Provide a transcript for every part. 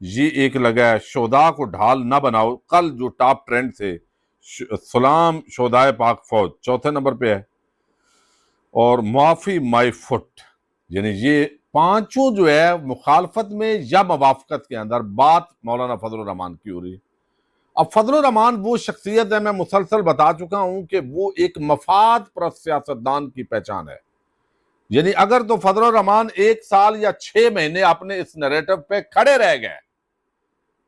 یہ ایک لگا ہے شہداء کو ڈھال نہ بناؤ، کل جو ٹاپ ٹرینڈ تھے سلام شہدائے پاک فوج چوتھے نمبر پہ ہے، اور معافی مائی فٹ، یعنی یہ پانچوں جو ہے مخالفت میں یا موافقت کے اندر بات مولانا فضل الرحمان کی ہو رہی ہے۔ اب فضل الرحمان وہ شخصیت ہے، میں مسلسل بتا چکا ہوں کہ وہ ایک مفاد پرست سیاستدان کی پہچان ہے۔ یعنی اگر تو فضل الرحمان 1 سال یا 6 مہینے اپنے اس نیریٹو پہ کھڑے رہ گئے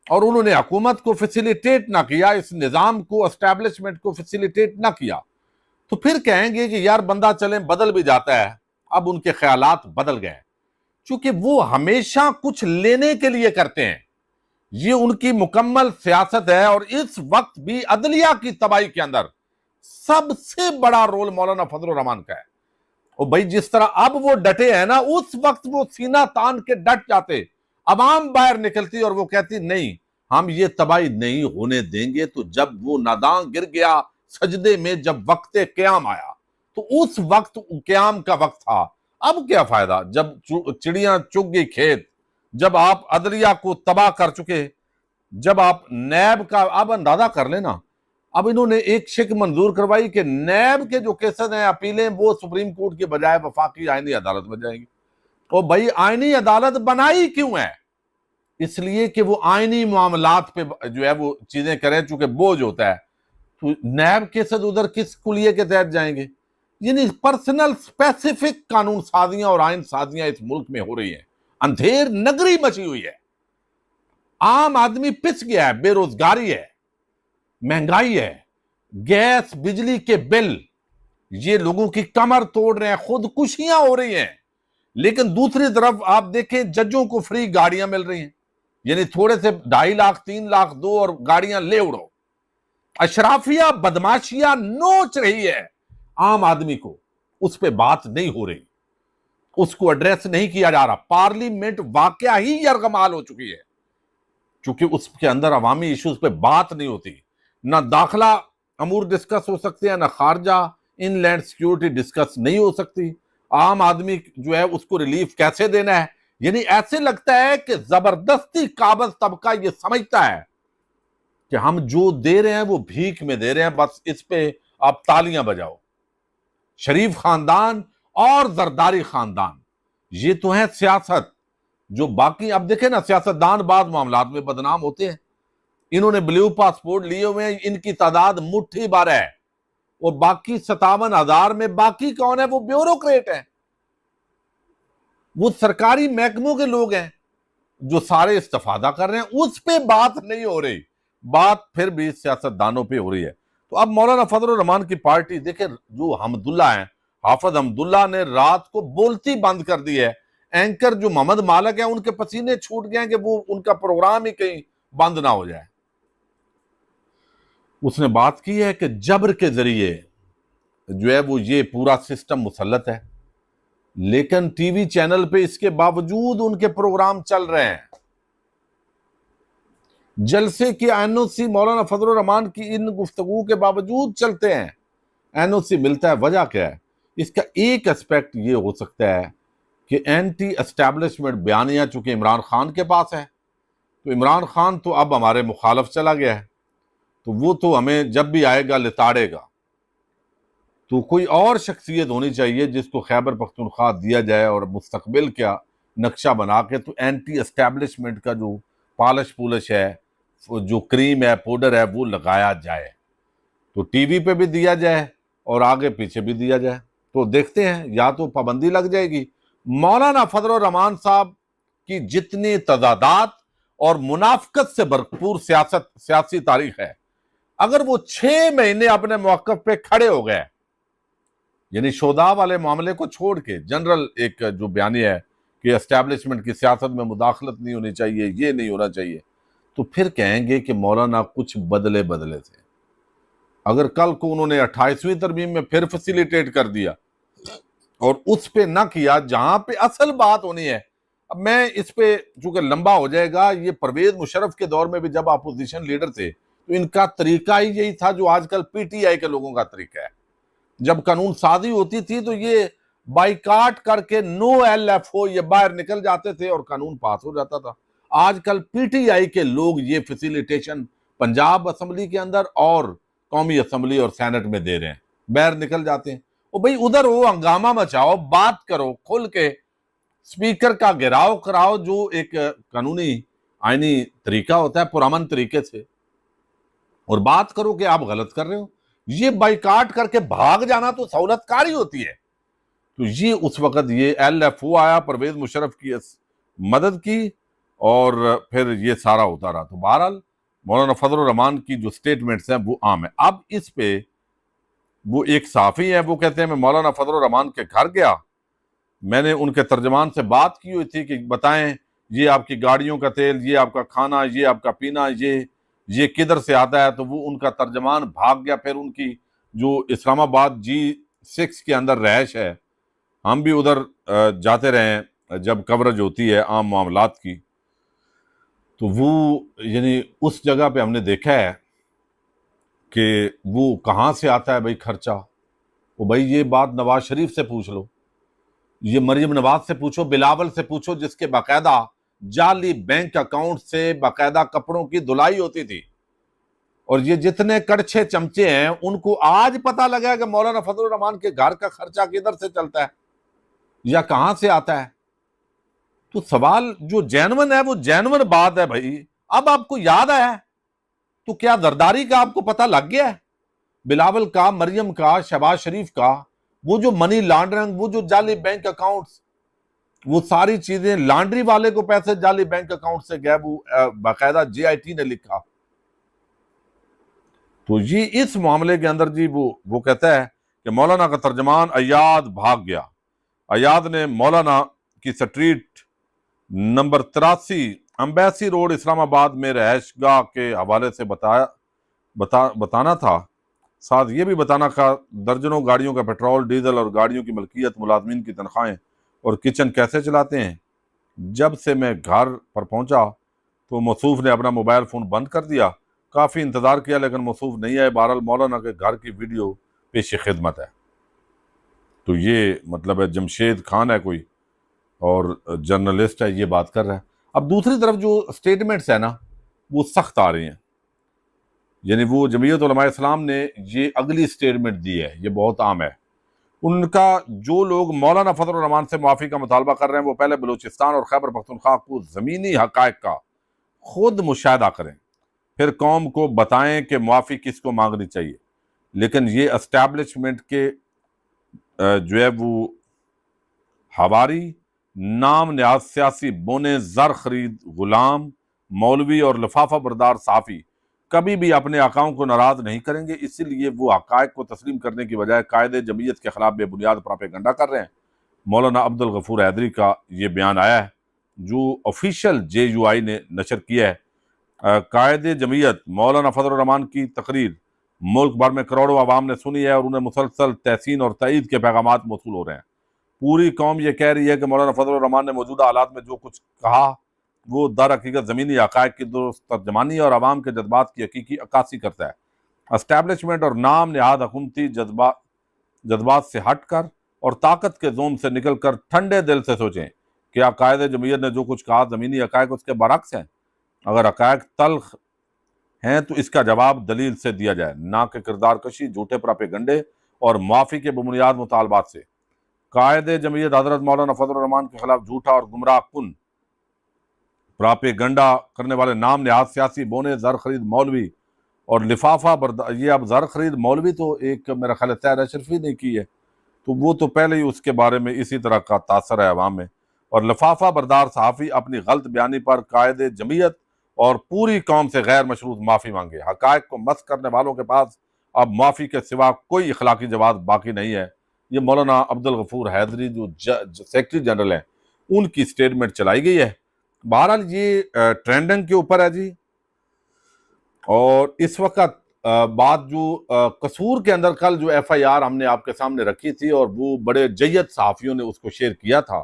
اور انہوں نے حکومت کو فیسیلیٹیٹ نہ کیا، اس نظام کو، اسٹیبلشمنٹ کو فیسیلیٹیٹ نہ کیا، تو پھر کہیں گے کہ یار بندہ چلیں بدل بھی جاتا ہے۔ اب ان کے خیالات بدل گئے، چونکہ وہ ہمیشہ کچھ لینے کے لیے کرتے ہیں، یہ ان کی مکمل سیاست ہے۔ اور اس وقت بھی عدلیہ کی تباہی کے اندر سب سے بڑا رول مولانا فضل الرحمان کا ہے۔ اور بھائی جس طرح اب وہ ڈٹے ہیں نا، اس وقت وہ سینہ تان کے ڈٹ جاتے، عوام باہر نکلتی اور وہ کہتی نہیں ہم یہ تباہی نہیں ہونے دیں گے۔ تو جب وہ ناداں گر گیا سجدے میں، جب وقت قیام آیا، تو اس وقت قیام کا وقت تھا۔ اب کیا فائدہ جب چڑیاں چگ گئی کھیت، جب آپ عدلیہ کو تباہ کر چکے، جب آپ نیب کا اب اندازہ کر لینا، اب انہوں نے ایک شک منظور کروائی کہ نیب کے جو کیسز ہیں، اپیلیں، وہ سپریم کورٹ کے بجائے وفاقی آئینی عدالت میں جائیں گی۔ تو بھائی آئینی عدالت بنائی کیوں ہے؟ اس لیے کہ وہ آئینی معاملات پہ جو ہے وہ چیزیں کریں، چونکہ بوجھ ہوتا ہے۔ تو نیب کیسز ادھر کس کلیے کے تحت جائیں گے؟ یعنی پرسنل اسپیسیفک قانون سازیاں اور آئین سازیاں اس ملک میں ہو رہی ہیں، اندھیر نگری مچی ہوئی ہے، عام آدمی پس گیا ہے، بے روزگاری ہے، مہنگائی ہے، گیس بجلی کے بل یہ لوگوں کی کمر توڑ رہے ہیں، خودکشیاں ہو رہی ہیں۔ لیکن دوسری طرف آپ دیکھیں ججوں کو فری گاڑیاں مل رہی ہیں، یعنی تھوڑے سے 2.5 لاکھ 3 لاکھ دو اور گاڑیاں لے اڑو۔ اشرافیہ بدماشیاں نوچ رہی ہے عام آدمی کو، اس پہ بات نہیں ہو رہی، اس کو ایڈریس نہیں کیا جا رہا۔ پارلیمنٹ واقعہ ہی یرغمال ہو چکی ہے، چونکہ اس کے اندر عوامی ایشوز پہ بات نہیں ہوتی۔ نہ داخلہ امور ڈسکس ہو سکتے ہیں، نہ خارجہ ان لینڈ سیکیورٹی ڈسکس نہیں ہو سکتی۔ عام آدمی جو ہے اس کو ریلیف کیسے دینا ہے؟ یعنی ایسے لگتا ہے کہ زبردستی قابض طبقہ یہ سمجھتا ہے کہ ہم جو دے رہے ہیں وہ بھیک میں دے رہے ہیں، بس اس پہ آپ تالیاں بجاؤ۔ شریف خاندان اور زرداری خاندان یہ تو ہے سیاست، جو باقی اب دیکھیں نا سیاستدان بعض معاملات میں بدنام ہوتے ہیں۔ انہوں نے بلیو پاسپورٹ لیے ہوئے ہیں، ان کی تعداد مٹھی بھر ہے، اور باقی 57,000 میں باقی کون ہے؟ وہ بیوروکریٹ ہیں، وہ سرکاری محکموں کے لوگ ہیں جو سارے استفادہ کر رہے ہیں۔ اس پہ بات نہیں ہو رہی، بات پھر بھی سیاستدانوں پہ ہو رہی ہے۔ تو اب مولانا فضل الرحمان کی پارٹی دیکھیں، جو حمداللہ ہیں، حافظ حمداللہ نے رات کو بولتی بند کر دی ہے۔ اینکر جو محمد مالک ہیں ان کے پسینے چھوٹ گئے ہیں کہ وہ ان کا پروگرام ہی کہیں بند نہ ہو جائے۔ اس نے بات کی ہے کہ جبر کے ذریعے جو ہے وہ یہ پورا سسٹم مسلط ہے، لیکن ٹی وی چینل پہ اس کے باوجود ان کے پروگرام چل رہے ہیں۔ جلسے کی این او سی مولانا فضل الرحمان کی ان گفتگو کے باوجود چلتے ہیں، این او سی ملتا ہے۔ وجہ کیا ہے؟ اس کا ایک اسپیکٹ یہ ہو سکتا ہے کہ اینٹی اسٹیبلشمنٹ بیانیہ چونکہ عمران خان کے پاس ہے، تو عمران خان تو اب ہمارے مخالف چلا گیا ہے، تو وہ تو ہمیں جب بھی آئے گا لتاڑے گا۔ تو کوئی اور شخصیت ہونی چاہیے جس کو خیبر پختونخوا دیا جائے اور مستقبل کا نقشہ بنا کے تو اینٹی اسٹیبلشمنٹ کا جو پالش پولش ہے، جو کریم ہے، پوڈر ہے، وہ لگایا جائے، تو ٹی وی پہ بھی دیا جائے اور آگے پیچھے بھی دیا جائے۔ تو دیکھتے ہیں، یا تو پابندی لگ جائے گی۔ مولانا فضل الرحمان صاحب کی جتنی تضادات اور منافقت سے بھرپور سیاسی تاریخ ہے، اگر وہ 6 مہینے اپنے موقف پہ کھڑے ہو گئے، یعنی شہداء والے معاملے کو چھوڑ کے جنرل ایک جو بیانیہ ہے کہ اسٹیبلشمنٹ کی سیاست میں مداخلت نہیں ہونی چاہیے، یہ نہیں ہونا چاہیے، تو پھر کہیں گے کہ مولانا کچھ بدلے تھے۔ اگر کل کو انہوں نے 28ویں ترمیم میں پھر فیسیلیٹیٹ کر دیا اور اس پہ نہ کیا جہاں پہ اصل بات ہونی ہے۔ اب میں اس پہ چونکہ لمبا ہو جائے گا، یہ پرویز مشرف کے دور میں بھی جب اپوزیشن لیڈر تھے تو ان کا طریقہ ہی یہی تھا جو آج کل پی ٹی آئی کے لوگوں کا طریقہ ہے۔ جب قانون سازی ہوتی تھی تو یہ بائیکاٹ کر کے نو ایل ایف او یہ باہر نکل جاتے تھے اور قانون پاس ہو جاتا تھا۔ آج کل پی ٹی آئی کے لوگ یہ فیسیلیٹیشن پنجاب اسمبلی کے اندر اور قومی اسمبلی اور سینٹ میں دے رہے ہیں، باہر نکل جاتے ہیں، وہ بھئی ادھر وہ ہنگامہ مچاؤ، بات کرو کھل کے، سپیکر کا گھیراؤ کراؤ جو ایک قانونی آئینی طریقہ ہوتا ہے پرامن طریقے سے، اور بات کرو کہ آپ غلط کر رہے ہو۔ یہ بائیکاٹ کر کے بھاگ جانا تو سہولت کاری ہوتی ہے۔ تو یہ اس وقت یہ ایل ایف او آیا، پرویز مشرف کی مدد کی، اور پھر یہ سارا ہوتا رہا۔ تو بہرحال مولانا فضل الرحمان کی جو سٹیٹمنٹس ہیں وہ عام ہیں۔ اب اس پہ وہ ایک صحافی ہے، وہ کہتے ہیں میں مولانا فضل الرحمان کے گھر گیا، میں نے ان کے ترجمان سے بات کی ہوئی تھی کہ بتائیں یہ آپ کی گاڑیوں کا تیل، یہ آپ کا کھانا، یہ آپ کا پینا، یہ کدھر سے آتا ہے؟ تو وہ ان کا ترجمان بھاگ گیا۔ پھر ان کی جو اسلام آباد G6 کے اندر رہائش ہے، ہم بھی ادھر جاتے رہے ہیں جب کوریج ہوتی ہے عام معاملات کی، تو وہ یعنی اس جگہ پہ ہم نے دیکھا ہے کہ وہ کہاں سے آتا ہے بھائی خرچہ۔ وہ بھائی یہ بات نواز شریف سے پوچھ لو، یہ مریم نواز سے پوچھو، بلاول سے پوچھو، جس کے باقاعدہ جعلی بینک اکاؤنٹ سے باقاعدہ کپڑوں کی دھلائی ہوتی تھی، اور یہ جتنے کڑچھے چمچے ہیں ان کو آج پتہ لگا کہ مولانا فضل الرحمان کے گھر کا خرچہ کدھر سے چلتا ہے یا کہاں سے آتا ہے۔ تو سوال جو جینون ہے وہ جینون بات ہے بھائی۔ اب آپ کو یاد آیا ہے تو کیا زرداری کا آپ کو پتہ لگ گیا ہے؟ بلاول کا، مریم کا، شہباز شریف کا، وہ جو منی لانڈرنگ، وہ جو جعلی بینک اکاؤنٹس، وہ ساری چیزیں، لانڈری والے کو پیسے جعلی بینک اکاؤنٹ سے گئے، وہ باقاعدہ JIT نے لکھا۔ تو یہ اس معاملے کے اندر جی وہ کہتا ہے کہ مولانا کا ترجمان ایاد بھاگ گیا۔ ایاد نے مولانا کی سٹریٹ نمبر 83 امبیسی روڈ اسلام آباد میں رہائش گاہ کے حوالے سے بتانا تھا، ساتھ یہ بھی بتانا تھا درجنوں گاڑیوں کا پیٹرول، ڈیزل اور گاڑیوں کی ملکیت، ملازمین کی تنخواہیں اور کچن کیسے چلاتے ہیں۔ جب سے میں گھر پر پہنچا تو موصوف نے اپنا موبائل فون بند کر دیا، کافی انتظار کیا لیکن موصوف نہیں آئے۔ بہرحال مولانا کے گھر کی ویڈیو پیش خدمت ہے۔ تو یہ مطلب ہے جمشید خان ہے کوئی اور جرنلسٹ ہے، یہ بات کر رہا ہے۔ اب دوسری طرف جو سٹیٹمنٹس ہیں نا وہ سخت آ رہی ہیں، یعنی وہ جمعیت علماء اسلام نے یہ اگلی سٹیٹمنٹ دی ہے، یہ بہت عام ہے ان کا۔ جو لوگ مولانا فضل الرحمان سے معافی کا مطالبہ کر رہے ہیں وہ پہلے بلوچستان اور خیبر پختونخوا کو زمینی حقائق کا خود مشاہدہ کریں، پھر قوم کو بتائیں کہ معافی کس کو مانگنی چاہیے۔ لیکن یہ اسٹیبلشمنٹ کے جو ہے وہ ہواری، نام نیاز سیاسی بونے، زر خرید غلام، مولوی اور لفافہ بردار صحافی کبھی بھی اپنے آقاؤں کو ناراض نہیں کریں گے، اسی لیے وہ حقائق کو تسلیم کرنے کی بجائے قائد جمعیت کے خلاف بے بنیاد پراپیگنڈا کر رہے ہیں۔ مولانا عبدالغفور حیدری کا یہ بیان آیا ہے جو آفیشیل JUI نے نشر کیا ہے۔ قائد جمعیت مولانا فضل الرحمان کی تقریر ملک بھر میں کروڑوں عوام نے سنی ہے اور انہیں مسلسل تحسین اور تائید کے پیغامات موصول ہو رہے ہیں۔ پوری قوم یہ کہہ رہی ہے کہ مولانا فضل الرحمان نے موجودہ حالات میں جو کچھ کہا وہ در حقیقت زمینی حقائق کی درست ترجمانی اور عوام کے جذبات کی حقیقی عکاسی کرتا ہے۔ اسٹیبلشمنٹ اور نام نہاد حکومتی جذبات سے ہٹ کر اور طاقت کے زوم سے نکل کر ٹھنڈے دل سے سوچیں کہ قائد جمعیت نے جو کچھ کہا زمینی حقائق اس کے برعکس ہیں۔ اگر حقائق تلخ ہیں تو اس کا جواب دلیل سے دیا جائے، نہ کہ کردار کشی، جھوٹے پراپیگنڈے اور معافی کے بنیاد مطالبات سے۔ قائد جمعیت حضرت مولانا فضل الرحمان کے خلاف جھوٹا اور گمراہ کن پراپیگنڈا کرنے والے نام نہاد سیاسی بونے، زر خرید مولوی اور لفافہ یہ اب زر خرید مولوی تو ایک میرا خیال ہے طاہر اشرفی نے کی ہے، تو وہ تو پہلے ہی اس کے بارے میں اسی طرح کا تاثر ہے عوام میں۔ اور لفافہ بردار صحافی اپنی غلط بیانی پر قائد جمعیت اور پوری قوم سے غیر مشروط معافی مانگے۔ حقائق کو مسخ کرنے والوں کے پاس اب معافی کے سوا کوئی اخلاقی جواز باقی نہیں ہے۔ یہ مولانا عبدالغفور حیدری جو سیکرٹری جنرل ہیں ان کی سٹیٹمنٹ چلائی گئی ہے۔ بہرحال یہ ٹرینڈنگ کے اوپر ہے جی۔ اور اس وقت بات جو قصور کے اندر کل جو FIR ہم نے آپ کے سامنے رکھی تھی اور وہ بڑے جید صحافیوں نے اس کو شیئر کیا تھا،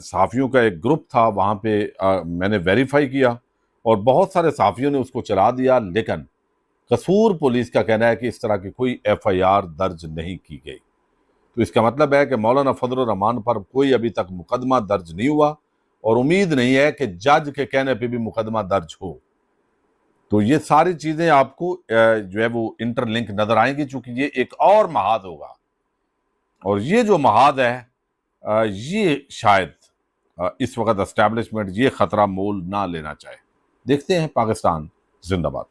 صحافیوں کا ایک گروپ تھا، وہاں پہ میں نے ویریفائی کیا اور بہت سارے صحافیوں نے اس کو چلا دیا، لیکن قصور پولیس کا کہنا ہے کہ اس طرح کی کوئی FIR درج نہیں کی گئی۔ تو اس کا مطلب ہے کہ مولانا فضل الرحمان پر کوئی ابھی تک مقدمہ درج نہیں ہوا اور امید نہیں ہے کہ جج کے کہنے پہ بھی مقدمہ درج ہو۔ تو یہ ساری چیزیں آپ کو جو ہے وہ انٹر لنک نظر آئیں گی، چونکہ یہ ایک اور محاذ ہوگا، اور یہ جو محاذ ہے یہ شاید اس وقت اسٹیبلشمنٹ یہ خطرہ مول نہ لینا چاہے۔ دیکھتے ہیں پاکستان زندہ باد۔